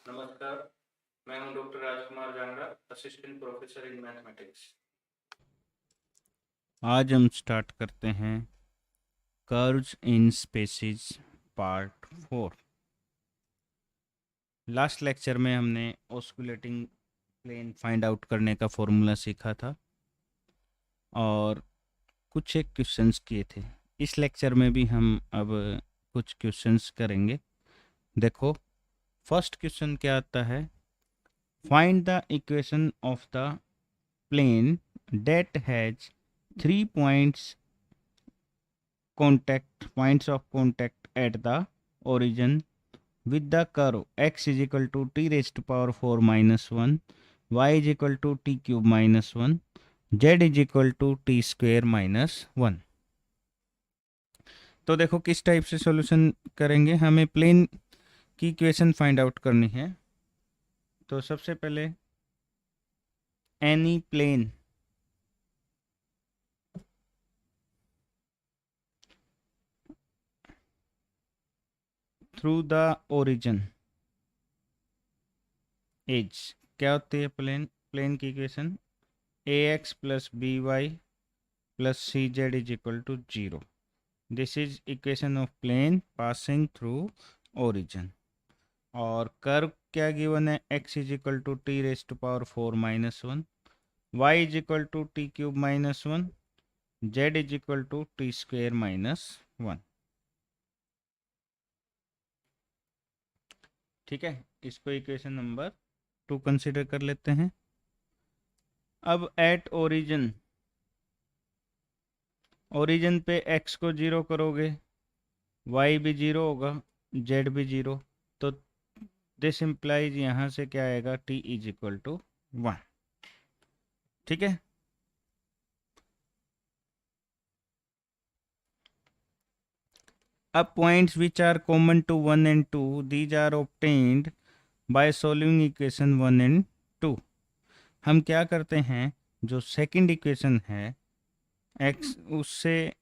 नमस्कार, मैं हूं doctor Rajkumar Jangra, assistant professor in mathematics. आज हम स्टार्ट करते हैं कर्व्स इन स्पेसिस पार्ट 4। लास्ट लेक्चर में हमने ऑस्कुलेटिंग प्लेन फाइंड आउट करने का फॉर्मूला सीखा था और कुछ एक क्वेश्चंस किए थे। इस लेक्चर में भी हम अब कुछ क्वेश्चंस करेंगे। देखो, फर्स्ट क्वेश्चन क्या आता है, find the equation of the plane that has 3 points of contact at the origin with the curve x is equal to t raised to power 4 minus 1, y is equal to t cube minus 1, z is equal to t square minus 1। तो देखो किस type से solution करेंगे। हमें plane की equation find out करनी है। तो सबसे पहले any plane through the origin as, क्या होती है प्लेन की equation, a x plus b y plus c z is equal to 0। This is equation of plane passing through origin. और कर्व क्या गिवन है, x is equal to t raise to power 4 minus 1, y is equal to t cube minus 1, z is equal to t square minus 1। ठीक है, इसको equation number 2 consider कर लेते हैं। अब एट ओरिजिन पे x को 0 करोगे, y भी 0 होगा, z भी 0। तो दिस इम्प्लाइज यहाँ से क्या आएगा, t इज इक्वल टू 1। ठीक है, अब points which are common to 1 and 2 these are obtained by solving equation 1 and 2। हम क्या करते हैं, जो सेकंड इक्वेशन है x, उससे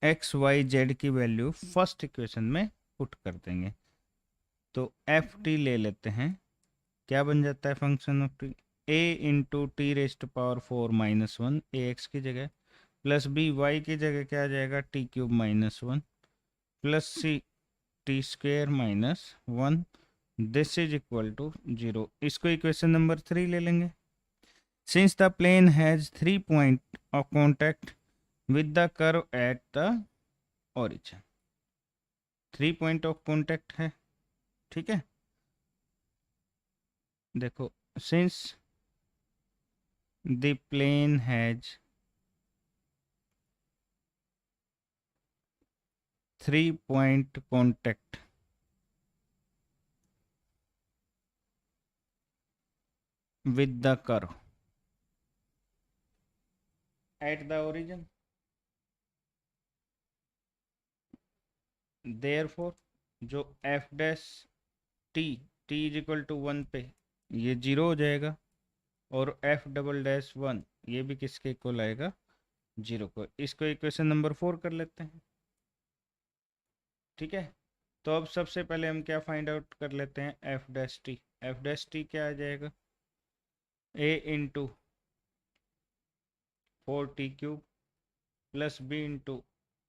x y z की वैल्यू फर्स्ट इक्वेशन में पुट कर देंगे। तो एफ टी ले लेते हैं, क्या बन जाता है function of t, a into t raise to power 4 minus 1 a x की जगह, प्लस बी वाई की जगह क्या आ जाएगा, t cube minus 1, plus c t square minus 1, this is equal to 0। इसको इक्वेशन नंबर 3 ले लेंगे। Since the plane has 3 point of contact with the curve at the origin, 3 point of contact है। ठीक है, देखो, since the plane has 3 point contact with the curve at the origin, therefore जो f dash t t is equal to 1 पे ये 0 हो जाएगा, और f डबल डैश 1 ये भी किसके इक्वल आएगा, 0 को। इसको इक्वेशन नंबर 4 कर लेते हैं। ठीक है, तो अब सबसे पहले हम क्या फाइंड आउट कर लेते हैं, f dash T. f dash T क्या आ जाएगा, a into 4t cube plus b into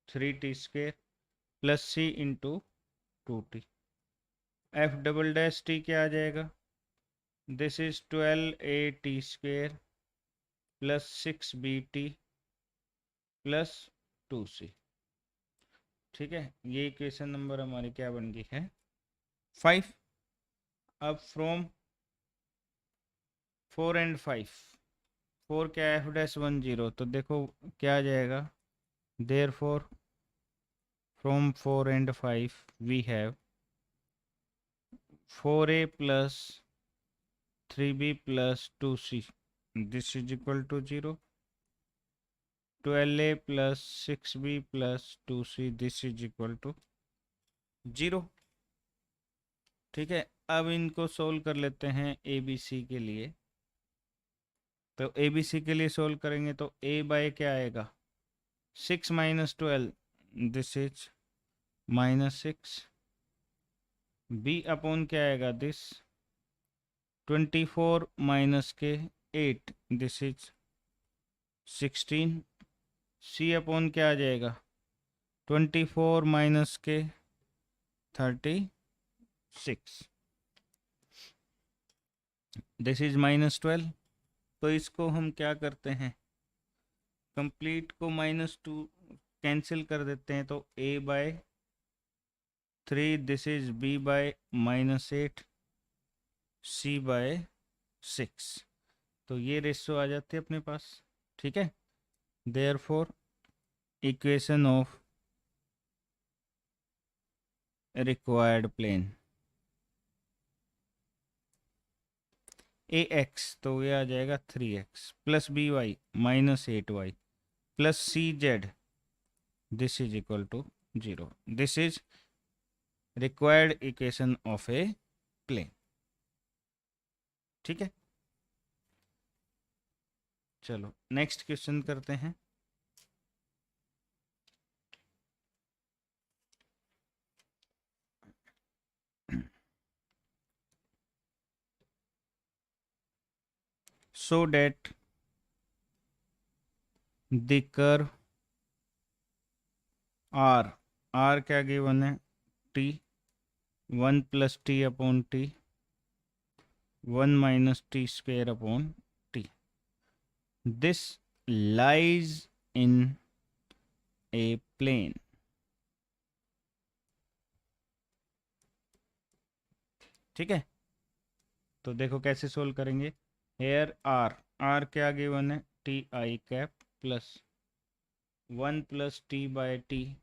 3t square plus c into 2t। F double dash T क्या आ जाएगा, this is 12a t square plus 6b t plus 2c। ठीक है, ये equation number हमारी क्या बन गई है, 5। अब फ्रॉम 4 and 5, 4 क्या है, एफ डैश 1 0, तो देखो क्या आ जाएगा, therefore from 4 and 5 we have 4a plus 3b plus 2c, this is equal to 0। 12a plus 6b plus 2c, this is equal to 0। ठीक है, अब इनको सोल्व कर लेते हैं ए बी सी के लिए। तो ए बी सी के लिए सोल्व करेंगे तो a बाय क्या आएगा, 6 minus 12, this is -6। b upon क्या आएगा, दिस 24 माइनस के 8, दिस इज 16। सी अपॉन क्या आ जाएगा, 24 माइनस के 36, दिस इज -12। तो इसको हम क्या करते हैं, कंप्लीट को -2 कैंसिल कर देते हैं, तो a/3, this is b/-8, c/6। तो ये रेशो आ जाती है अपने पास, ठीक है। Therefore equation of required plane ax, तो ये आ जाएगा 3x plus by -8y plus cz, this is equal to 0। This is required equation of a plane, ठीक है। चलो नेक्स्ट क्वेश्चन करते हैं। so that the curve r क्या गिवन है, t, 1 plus t upon t, 1 minus t square upon t, this lies in a plane. ठीक है, तो देखो कैसे सोल्व करेंगे। हेयर आर क्या गिवन है, t i cap plus 1 plus t by t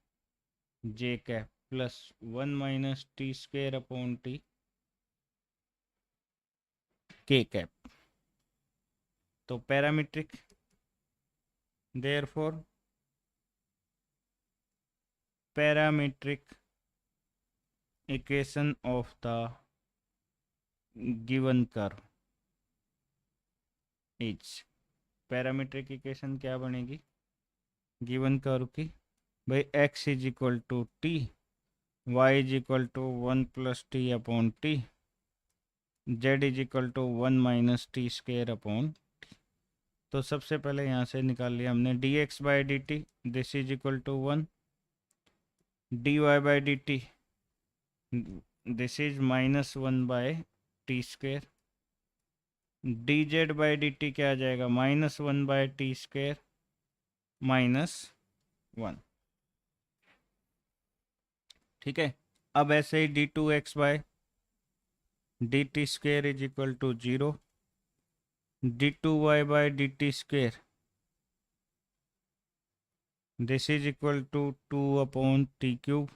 j cap plus 1 minus t square upon t k cap. तो parametric, therefore parametric equation of the given curve is, parametric equation क्या बनेगी given curve की, भाई x is equal to t, y is equal to 1 plus t upon t, z is equal to 1 minus t square upon. तो सबसे पहले यहाँ से निकाल लिया हमने dx by D t, this is equal to 1, dy by D t, this is -1 by t square, dz by D T क्या आ जाएगा, -1 बाय टी स्क्वेयर -1। ठीक है, अब ऐसे ही d2x by d t square is equal to 0, d2y by d t square, this is equal to 2 upon t cube,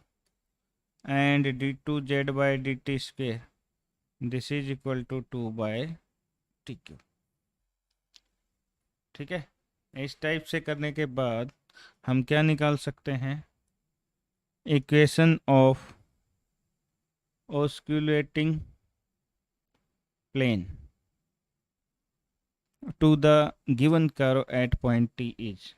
and d2z by d t square, this is equal to 2 by t cube. ठीक है, इस type से करने के बाद हम क्या निकाल सकते हैं, equation of osculating plane to the given curve at point t is,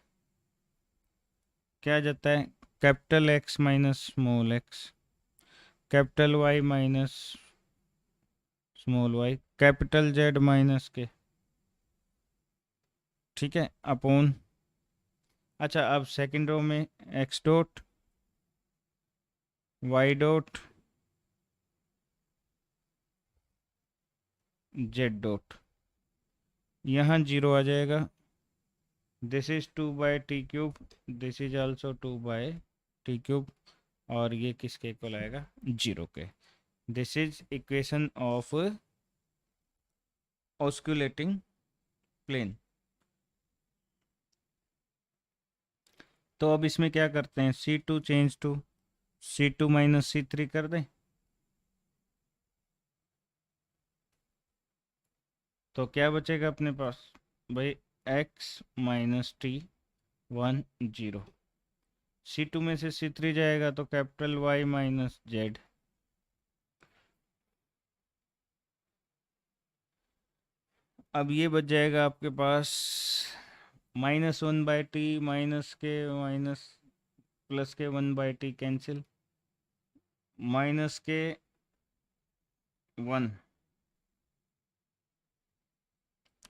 क्या जाता है, capital x minus small x, capital Y minus small y, capital z minus के, ठीक है, अपॉन। अच्छा, अब सेकंड रो में x dot y dot z dot, यहाँ 0 आ जाएगा, this is 2 by t cube, this is also 2 by t cube, और ये किसके इक्वल आएगा, 0 के। This is equation of osculating plane. तो अब इसमें क्या करते हैं, C2 change to C2 minus C3 कर दें, तो क्या बचेगा अपने पास, भाई x माइनस टी 1 0, C2 में से C3 जाएगा तो कैपिटल Y माइनस जेड, अब ये बच जाएगा आपके पास -1 बाई टी माइनस के माइनस प्लस के 1 बाई टी कैंसिल, माइनस के 1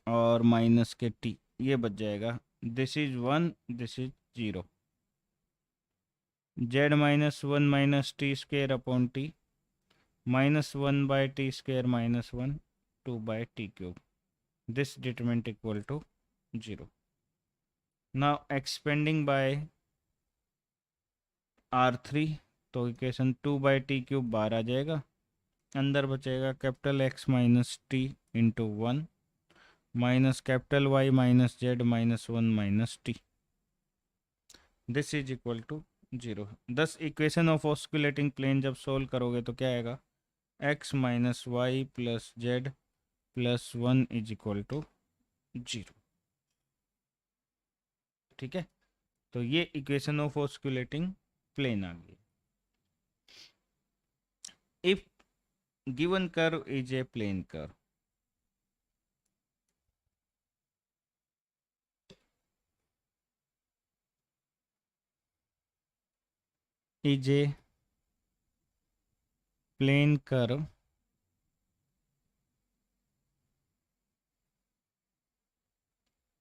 और माइनस के टी, ये बच जाएगा। This is 1, this is 0। Z -1 minus t square upon t, -1 by t square -1, 2 by t cube. This determinant equal to 0. Now expanding by R3, तो equation 2 by T cube बाहर आ जाएगा, अंदर बचेगा capital x minus t into 1 minus capital Y minus z -1 minus t. This is equal to 0। This equation of osculating plane जब solve करोगे तो क्या आएगा, x minus y plus z plus 1 is equal to 0। ठीक है, तो ये equation of osculating plane आ गई। If given curve is a plane curve, is a plane curve,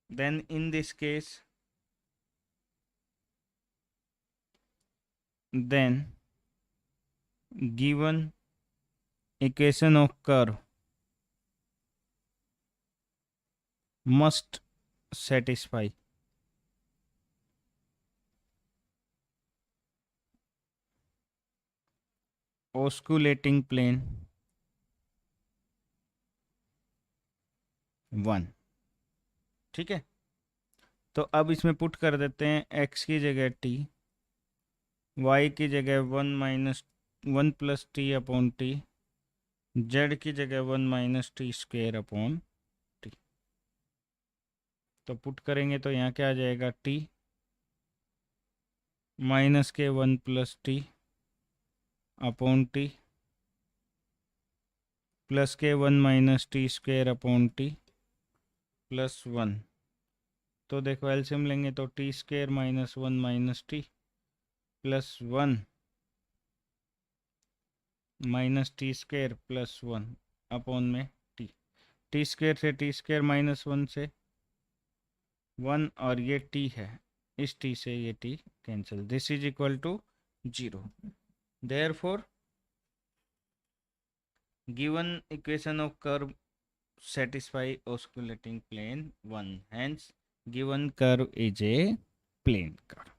then in this case, then given equation of curve must satisfy osculating plane 1। ठीक है, तो अब इसमें पुट कर देते हैं x की जगह t, y की जगह 1 plus t upon t, z की जगह 1 minus t square upon T. तो पुट करेंगे तो यहाँ क्या आ जाएगा, t माइनस के 1 plus t upon T plus के 1 minus t square upon T plus 1। तो देखो एलसीएम लेंगे तो T square -1 minus T plus 1 minus t square plus 1 upon में टी। टी स्क्वेयर से टी स्क्वेयर -1 से 1 और ये टी है, इस टी से ये t cancel. This is equal to 0। Therefore given equation of curve satisfy osculating plane 1, hence given curve is a plane curve।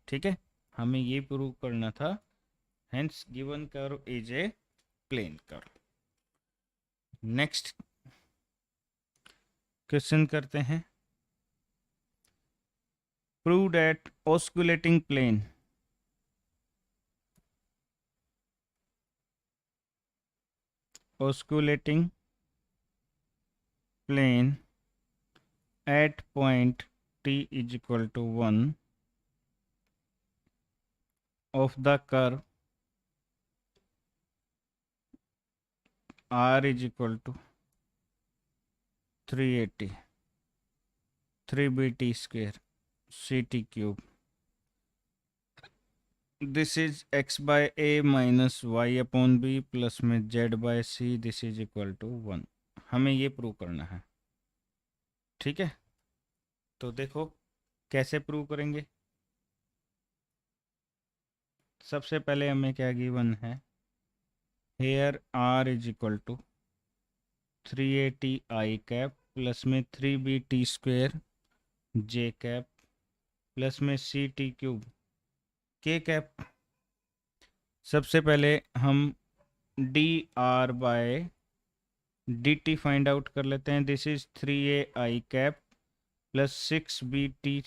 ठीक है, हमें ये प्रूव करना था, hence given curve is a plane curve। Next question करते हैं, prove that osculating plane at point t is equal to 1 of the curve r is equal to 380 3bt square ct cube। This is x by a minus y upon b plus में z by c, this is equal to 1। हमें ये prove करना है। ठीक है, तो देखो कैसे प्रूव करेंगे। सबसे पहले हमें क्या गिवन है, here r is equal to 380 i cap plus में 3bt square j cap plus में ct क्यूब k कैप। सबसे पहले हम dr by dt find out कर लेते हैं। This is 3ai cap plus 6bt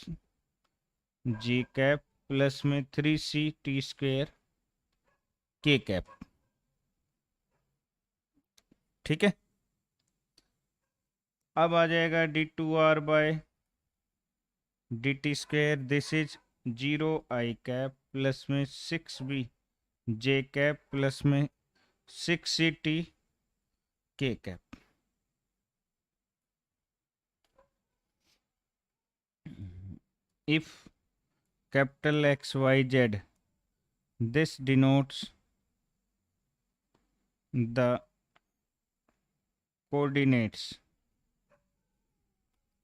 j cap plus में 3ct square k cap. ठीक है, अब आ जाएगा d2r by dt square, this is 0i cap plus में 6b j कैप प्लस में 6ct k cap. if capital X Y Z, this denotes the coordinates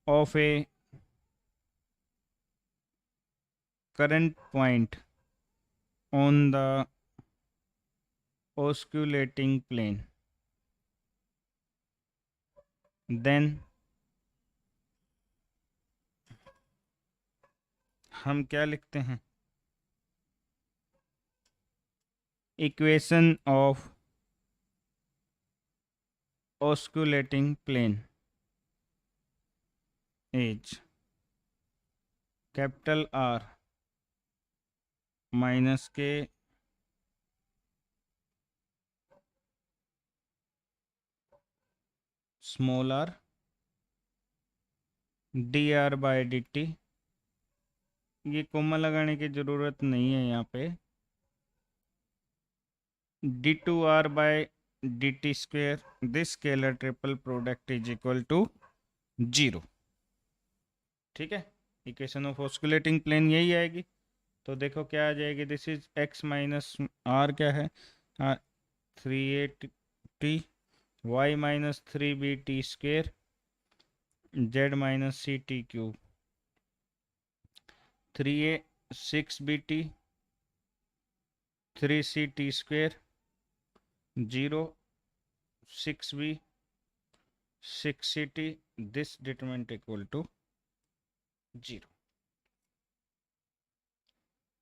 of a current point on the osculating plane, then हम क्या लिखते हैं, equation of osculating plane is capital R minus के small r dr by dt। ये comma लगाने की ज़रूरत नहीं है यहाँ पे। d2r by dt square, this scalar triple product is equal to 0। ठीक है, इक्वेशन ऑफ ऑस्कुलेटिंग प्लेन यही आएगी। तो देखो क्या आ जाएगी, this is x minus r, क्या है 3a y minus 3b square z minus ct cube 3a 6bt 3ct square 0 6b 6ct, this determinant equal to 0।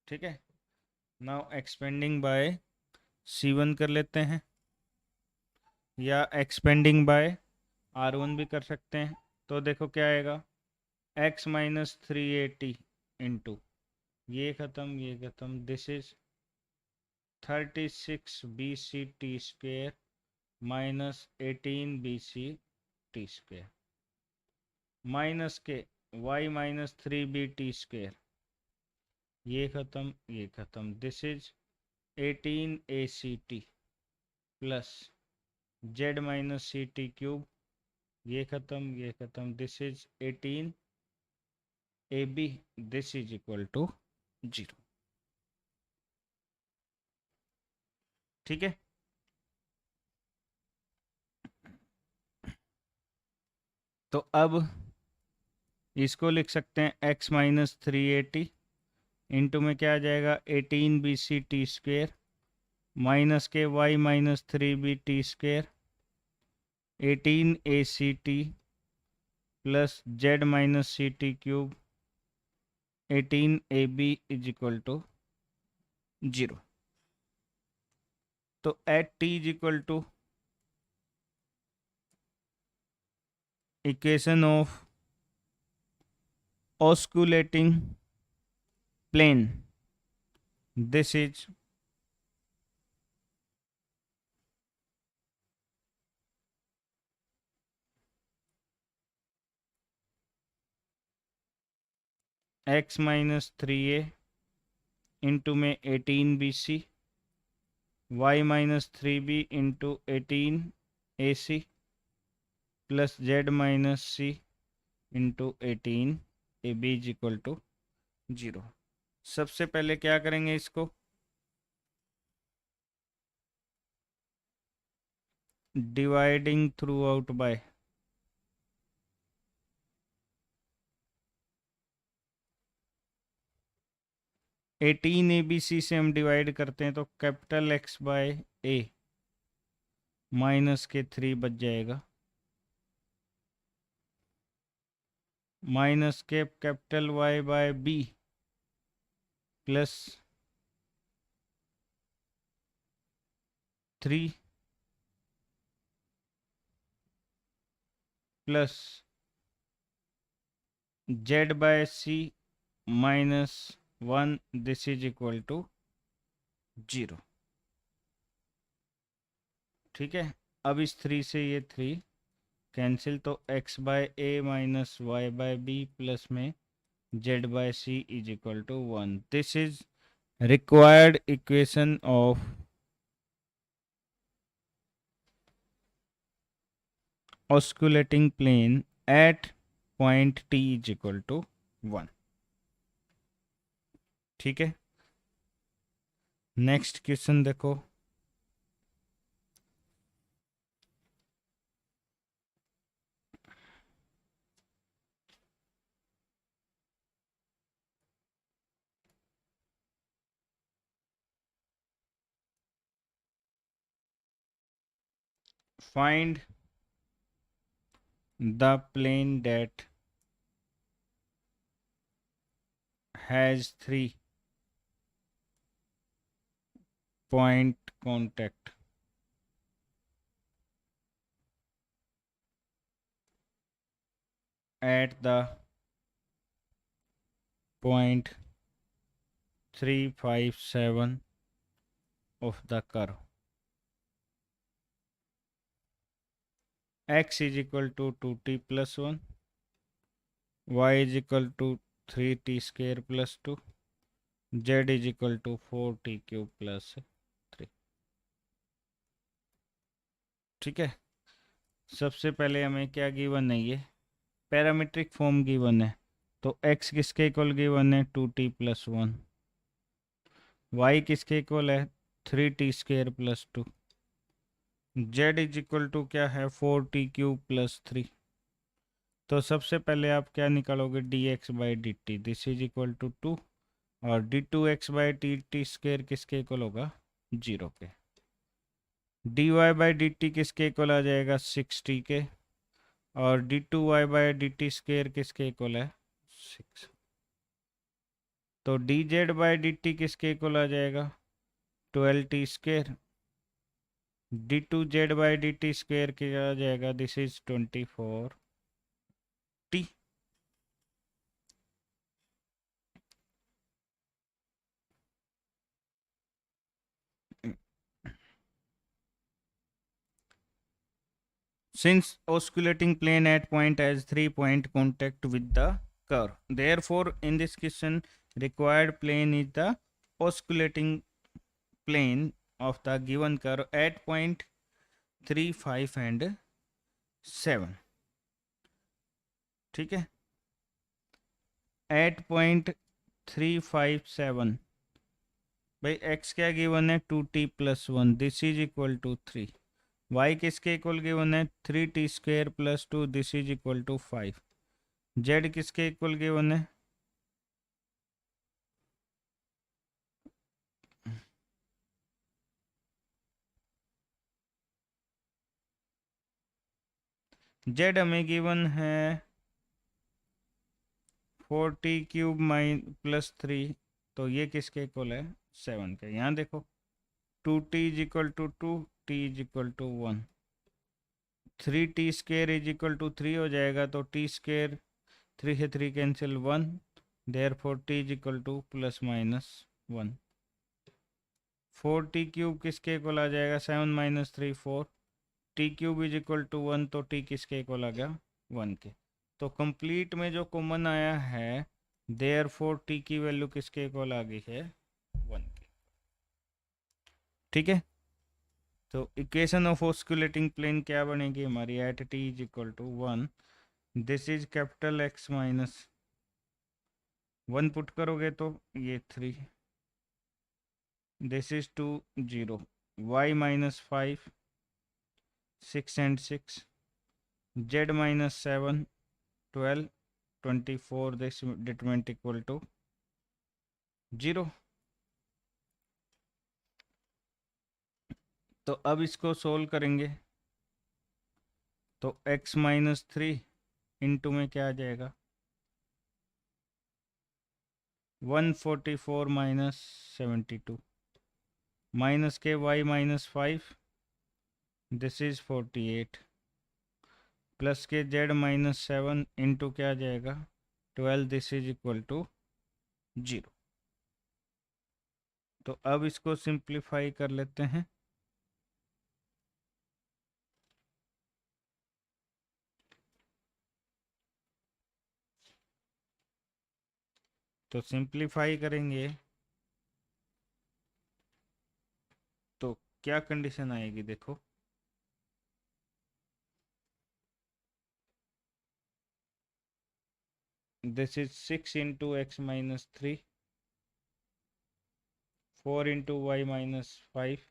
ठीक है, नाउ एक्सपेंडिंग बाय c1 कर लेते हैं, या एक्सपेंडिंग बाय r1 भी कर सकते हैं। तो देखो क्या आएगा, x माइनस 380 इंटू ये ख़त्म, this is 36 BCT square minus 18 BCT square minus के y माइनस 3BT स्क्वेयर, ये ख़त्म, this is 18 ACT plus z minus CT cube, ये ख़त्म, this is 18 AB, this is equal to 0। ठीक है, तो अब इसको लिख सकते हैं x माइनस 380 इंटू में क्या आ जाएगा 18 BCT स्क्वेयर माइनस के y minus 3BT square 18 ACT plus z minus CT cube 18 AB is equal to 0। तो at t is equal to equation of osculating plane, this is x minus 3a into में 18 BC y minus 3b into 18 AC plus z minus c into 18 AB is equal to 0। सबसे पहले क्या करेंगे, इसको dividing through out by eighteen ABC से हम divide करते हैं तो capital X by A minus के 3 बच जाएगा, माइनस के capital Y by B plus 3 plus Z by C minus 1, this is equal to 0। ठीक है, अब इस 3 से ये 3 कैंसिल, तो x by A minus y by B plus में z by C is equal to 1। This is required equation of osculating plane at point t is equal to 1। ठीक है, नेक्स्ट क्वेश्चन देखो, find the plane that has 3-point contact at the point 357 of the curve. X is equal to 2t plus 1, y is equal to 3t square plus 2, z is equal to 4t cube plus 3. ठीक है, सबसे पहले हमें क्या given है, ये parametric form given है, तो x किसके इक्वल गिवन है 2t प्लस 1, y किसके इक्वल है 3t square plus 2, z is equal to क्या है 4t क्यूब प्लस 3. तो सबसे पहले आप क्या निकालोगे dx by D t, this is equal to 2, और d2x बाई टी स्क्वायर किसके इक्वल होगा 0 के. dy बाई डी टी किसके इक्वल आ जाएगा 6t के, और d2y by D t square किसके इक्वल है 6. तो dz बाई डी टी किसके इक्वल आ जाएगा 12t square, d2z by D t square क्या आ जाएगा, this is 24t. Since osculating plane at point has 3-point contact with the curve, therefore in this question required plane is the osculating plane of the given curve at point 3, 5 and 7. ठीक है, at point 3, 5, 7 भाई x क्या given है 2t plus 1, this is equal to 3. y किसके equal given है 3t square plus 2, this is equal to 5. z किसके equal given है z हमें गिवन है 4t क्यूब प्लस 3, तो ये किसके इक्वल है 7 के. यहाँ देखो 2t is equal to 2, t is equal to 1, 3t square is equal to 3 हो जाएगा, तो t स्क्वायर 3 से 3 cancel 1, therefore t is equal to plus minus 1. 4t cube किसके इक्वल आ जाएगा 7 minus 3 4, t cube is equal to 1, तो t किसके equal आ गया 1 के. तो कंप्लीट में जो कॉमन आया है देयरफॉर t की वैल्यू किसके इक्वल आ गई है 1 के. ठीक है, तो इक्वेशन ऑफ ऑस्कुलेटिंग प्लेन क्या बनेगी हमारी, at t is equal to 1, this is capital x minus 1 put करोगे तो ये 3, this is 2 0, y minus 5 6 and 6, z minus 7 12 24, this determinant equal to 0. तो अब इसको सोल्व करेंगे तो x माइनस 3 इंटू में क्या आ जाएगा 144 माइनस 72, माइनस के y minus 5, this is 48, plus के z माइनस 7 इंटू क्या आ जाएगा 12, दिस इज इक्वल टू 0. तो अब इसको सिंप्लीफाई कर लेते हैं. तो सिंप्लीफाई करेंगे तो क्या कंडीशन आएगी देखो, this is 6 into x minus 3, 4 into y minus 5,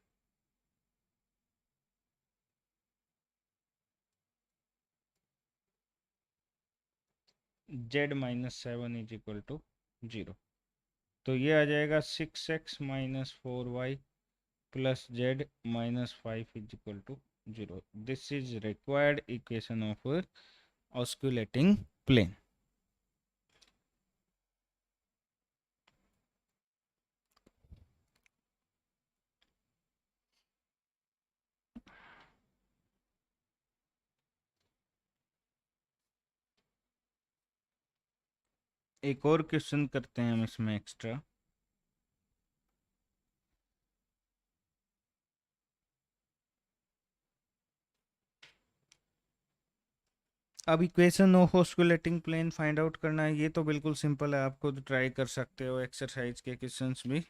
z minus 7 is equal to 0. तो ये आ जाएगा 6x minus 4y plus z minus 5 is equal to 0. This is required equation of osculating plane. एक और क्वेश्चन करते हैं हम इसमें एक्स्ट्रा। अब equation of osculating plane find out करना है। ये तो बिल्कुल सिंपल है, आप खुद ट्राई कर सकते हो एक्सरसाइज के क्वेश्चंस भी।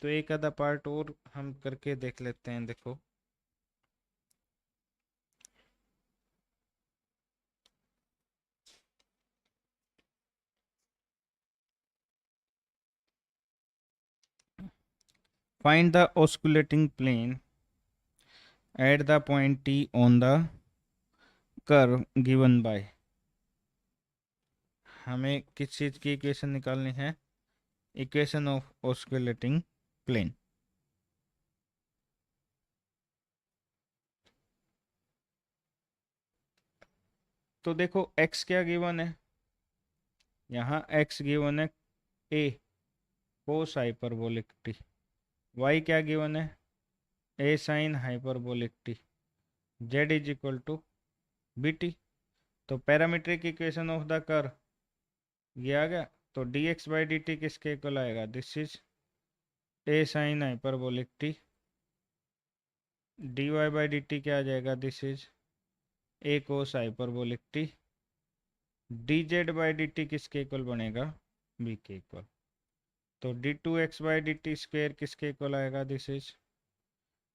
तो एक आधा पार्ट और हम करके देख लेते हैं। देखो find the osculating plane at the point T on the curve given by। हमें किस चीज की इक्वेशन निकालनी है? Equation of osculating plane. तो देखो x क्या गिवन है, यहाँ x गिवन है a cos hyperbolic t, y क्या गिवन है a sine hyperbolic t, z is equal to B T. तो parametric equation of the curve ये आ गया। तो dx बाई डी टी किसके इक्वल आएगा? This is a sine hyperbolic t। dy by D T क्या आ जाएगा? This is a cos hyperbolic t। dz by D T किसके इक्वल बनेगा? b के इक्वल। तो d2x by D t square किसके इक्वल आएगा? This is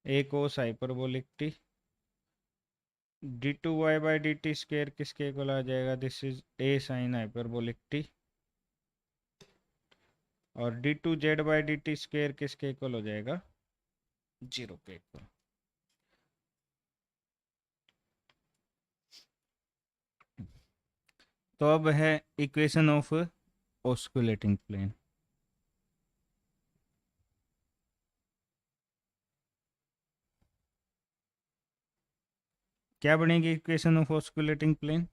a cos hyperbolic t। d2y by D t square किसके इक्वल आ जाएगा? This is a sine hyperbolic t। और d2z by D t square किसके equal हो जाएगा? 0 के इक्वल। तो अब है इक्वेशन ऑफ ऑस्कुलेटिंग प्लेन। क्या बनेगी equation of osculating plane?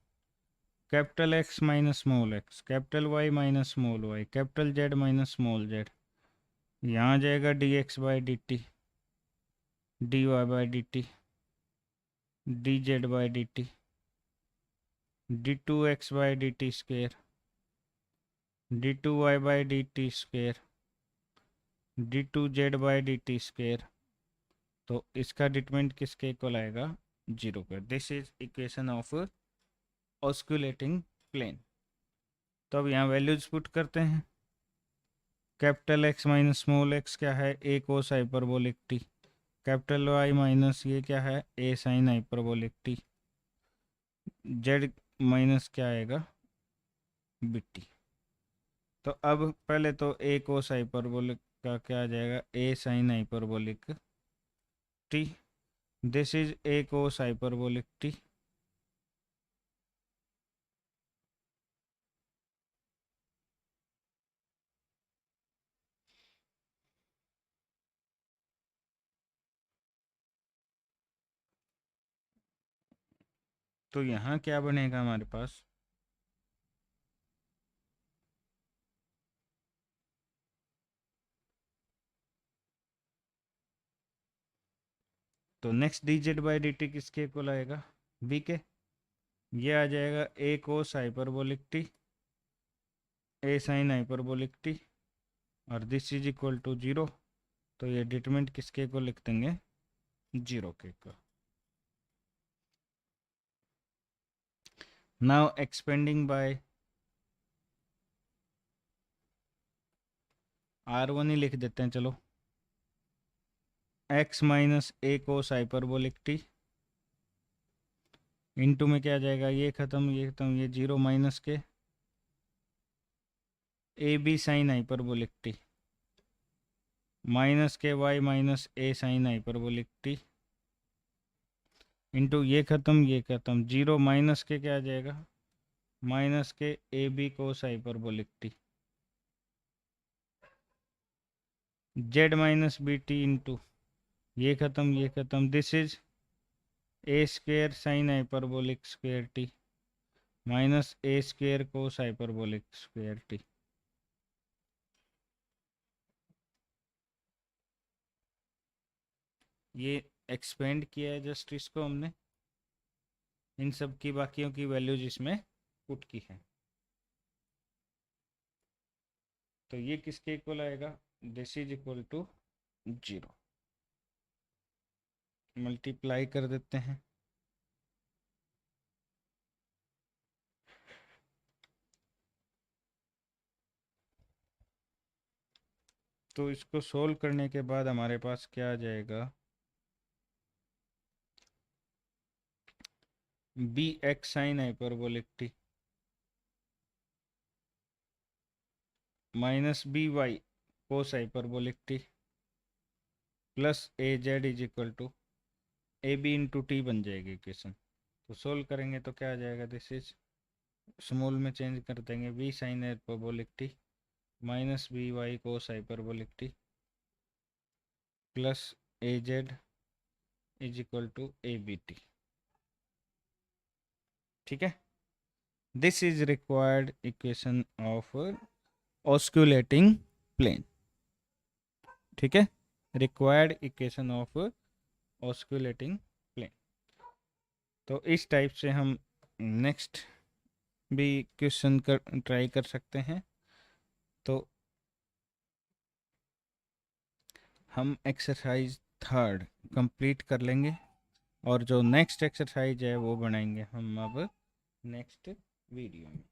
Capital x minus small x, capital Y minus small y, capital z minus small z. यहाँ जाएगा d x by D t, d y by D t, d Z by D t, d two x by D t square, d two y by D t square, d two z by D t square. तो इसका determinant किसके equal आएगा? 0 पर। This is equation of osculating plane. तो अब यहाँ values put करते हैं। Capital x minus small X क्या है? A cos hyperbolic T. Capital Y minus ये क्या है? A sine hyperbolic T. Z minus क्या आएगा? B T. तो अब पहले तो ए कोस हाइपरबोलिक का क्या आ जाएगा? A sine hyperbolic T. This is A cos hyperbolic T. तो यहाँ क्या बनेगा हमारे पास? तो next D Z by D T किसके इक्वल आएगा? बी के। ये आ जाएगा A cos hyperbolic T, A sine hyperbolic T, और दिस इज इक्वल टू 0। तो ये डिटरमिनेंट किसके को लिख देंगे? 0 के को। नाउ एक्सपेंडिंग बाय R1 ही लिख देते हैं चलो। x माइनस ए कोस हाइपरबोलिक टी इंटू में क्या आ जाएगा? ये खत्म ये खत्म, ये 0 माइनस के a b sine hyperbolic t minus के y minus a sine hyperbolic t into ये खत्म 0 माइनस के क्या आ जाएगा? माइनस के a b cos hyperbolic T. Z minus b t into ये खत्म, this is a square sine hyperbolic square t minus a square cos hyperbolic square t. ये एक्सपेंड किया है जस्ट इसको हमने, इन सब की बाकियों की वैल्यूज इसमें पुट की है। तो ये किसके इक्वल आएगा, this is equal to 0। Multiply कर देते हैं। तो इसको सोल्व करने के बाद हमारे पास क्या आ जाएगा, b x sine hyperbolic t minus b y cos hyperbolic t plus a z is equal to a b into t बन जाएगी इक्वेशन। तो सोल्व करेंगे तो क्या आ जाएगा, दिस इज स्मॉल में चेंज कर देंगे, b sine hyperbolic t minus b y cos hyperbolic t plus a z is equal to a b t. ठीक है, this is required equation of osculating plane. ठीक है, required equation of osculating plane. तो इस type से हम next भी question कर ट्राई कर सकते हैं। तो हम एक्सरसाइज 3 कंप्लीट कर लेंगे और जो नेक्स्ट एक्सरसाइज है वो बनाएंगे हम अब नेक्स्ट वीडियो में।